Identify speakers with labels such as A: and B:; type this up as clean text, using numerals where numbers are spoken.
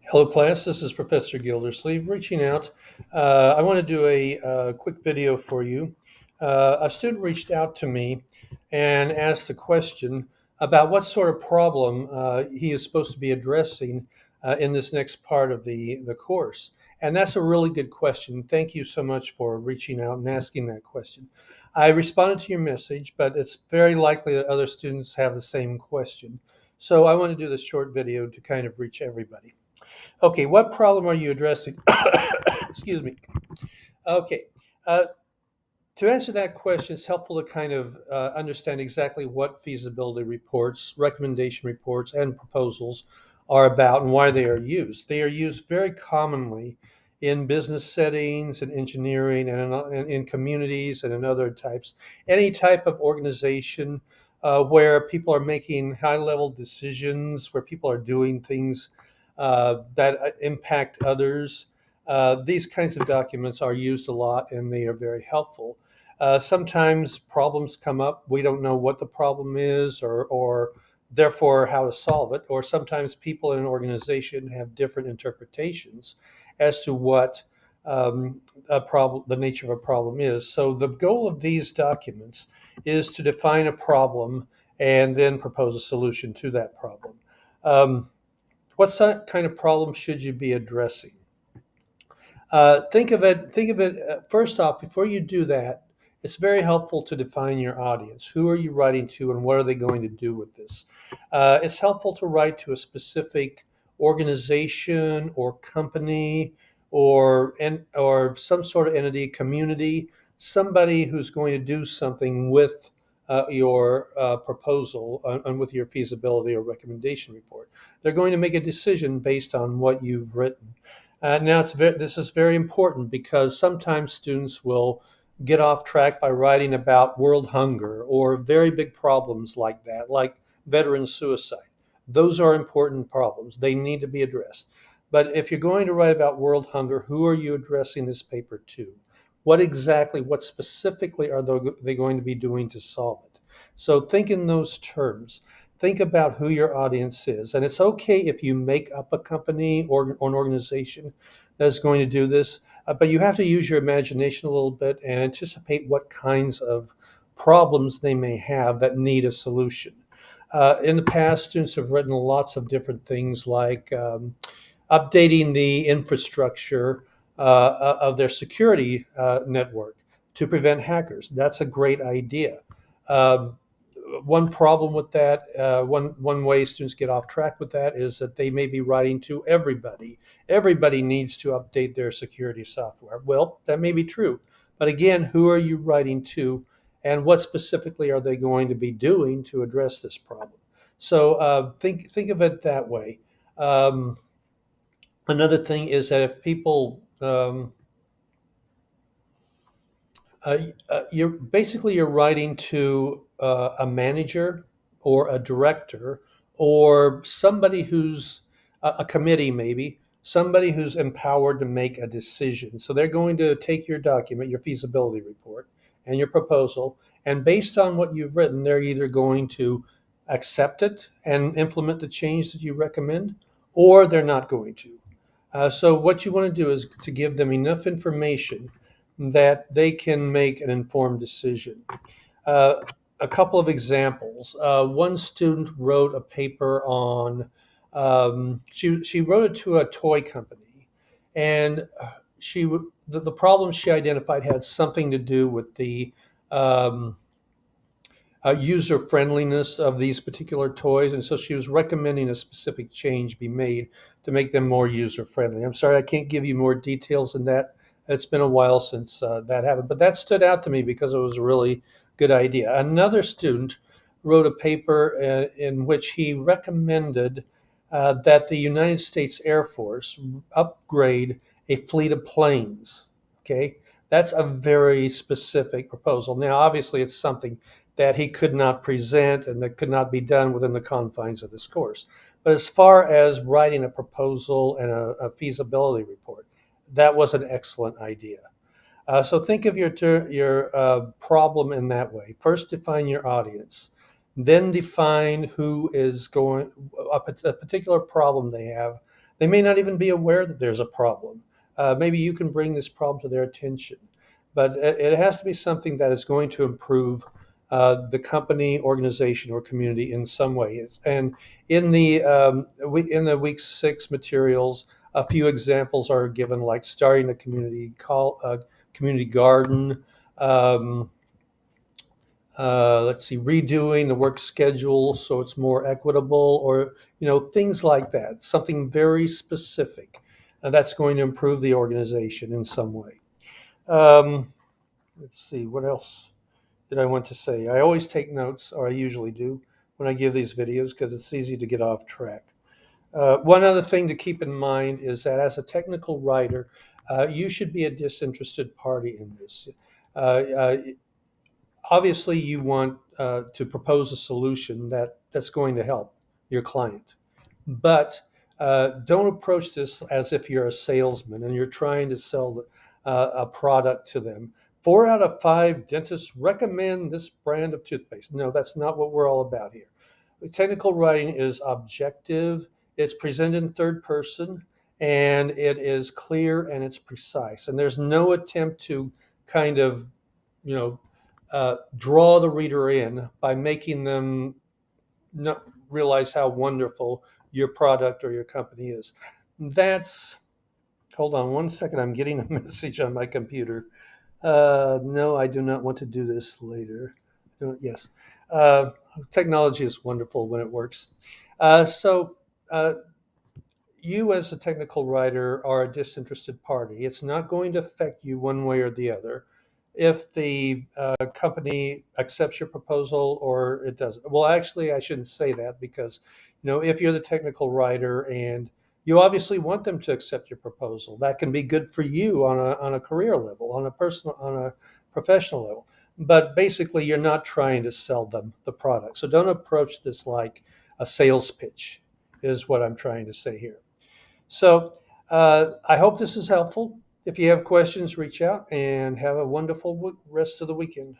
A: Hello, class. This is Professor Gildersleeve reaching out. I want to do a quick video for you. A student reached out to me and asked a question about what sort of problem he is supposed to be addressing in this next part of the course. And that's a really good question. Thank you so much for reaching out and asking that question. I responded to your message, but it's very likely that other students have the same question. So I want to do this short video to kind of reach everybody. Okay, what problem are you addressing? Excuse me. Okay, uh, to answer that question, it's helpful to kind of understand exactly what feasibility reports, recommendation reports, and proposals are about and why they are used. They are used very commonly in business settings and engineering and in communities and in other types. Any type of organization where people are making high level decisions, where people are doing things that impact others. These kinds of documents are used a lot and they are very helpful. Sometimes problems come up. We don't know what the problem is or therefore how to solve it. Or sometimes people in an organization have different interpretations as to what a problem, the nature of a problem is. So the goal of these documents is to define a problem and then propose a solution to that problem. Um, what kind of problem should you be addressing? Think of it first off, before you do that, it's very helpful to define your audience. Who are you writing to and what are they going to do with this? It's helpful to write to a specific organization or company or some sort of entity, community, somebody who's going to do something with your proposal and with your feasibility or recommendation report. They're going to make a decision based on what you've written. This is very important because sometimes students will get off track by writing about world hunger or very big problems like that, like veteran suicide. Those are important problems. They need to be addressed. But if you're going to write about world hunger, who are you addressing this paper to? What specifically are they going to be doing to solve it? So think in those terms. Think about who your audience is. And it's okay if you make up a company or an organization that's going to do this, but you have to use your imagination a little bit and anticipate what kinds of problems they may have that need a solution. In the past, students have written lots of different things like updating the infrastructure of their security network to prevent hackers. That's a great idea. Um, One problem with that, one way students get off track with that is that they may be writing to everybody. Everybody needs to update their security software. Well, that may be true, but again, who are you writing to, and what specifically are they going to be doing to address this problem? So think of it that way. Um, Another thing is that if people you're writing to a manager or a director or somebody who's a committee, maybe somebody who's empowered to make a decision. So they're going to take your document, your feasibility report, and your proposal, and based on what you've written, they're either going to accept it and implement the change that you recommend, or they're not going to. So what you want to do is to give them enough information that they can make an informed decision. Uh, a couple of examples. One student wrote a paper on, she wrote it to a toy company, and the problem she identified had something to do with the um, user friendliness of these particular toys, and so she was recommending a specific change be made to make them more user friendly. I'm sorry, I can't give you more details than that. It's been a while since that happened, but that stood out to me because it was a really good idea. Another student wrote a paper in which he recommended that the United States Air Force upgrade a fleet of planes. Okay, that's a very specific proposal. Now, obviously, it's something that he could not present and that could not be done within the confines of this course. But as far as writing a proposal and a feasibility report, that was an excellent idea. So think of your problem in that way. First, define your audience, then define who is going a particular problem they have They may not even be aware that there's a problem. Maybe you can bring this problem to their attention, but it has to be something that is going to improve the company, organization, or community in some way. And in the week 6 materials, a few examples are given, like starting a community garden. Um, let's see, redoing the work schedule so it's more equitable, or things like that. Something very specific that's going to improve the organization in some way. Um, let's see, what else did I want to say? I always take notes, or I usually do, when I give these videos because it's easy to get off track. One other thing to keep in mind is that as a technical writer, you should be a disinterested party in this. Uh, Obviously you want to propose a solution that's going to help your client, but don't approach this as if you're a salesman and you're trying to sell a product to them. 4 out of 5 dentists recommend this brand of toothpaste. No, that's not what we're all about here. Technical writing is objective, it's presented in third person, and it is clear and it's precise, and there's no attempt to kind of you know draw the reader in by making them not realize how wonderful your product or your company is. That's Hold on one second. I'm getting a message on my computer. No, I do not want to do this later. Yes, uh, technology is wonderful when it works. So. You as a technical writer are a disinterested party. It's not going to affect you one way or the other if the company accepts your proposal or it doesn't. Well, actually, I shouldn't say that, because if you're the technical writer and you obviously want them to accept your proposal, that can be good for you on a career level, on a professional level. But basically, you're not trying to sell them the product. So don't approach this like a sales pitch, is what I'm trying to say here. So I hope this is helpful. If you have questions, reach out, and have a wonderful rest of the weekend.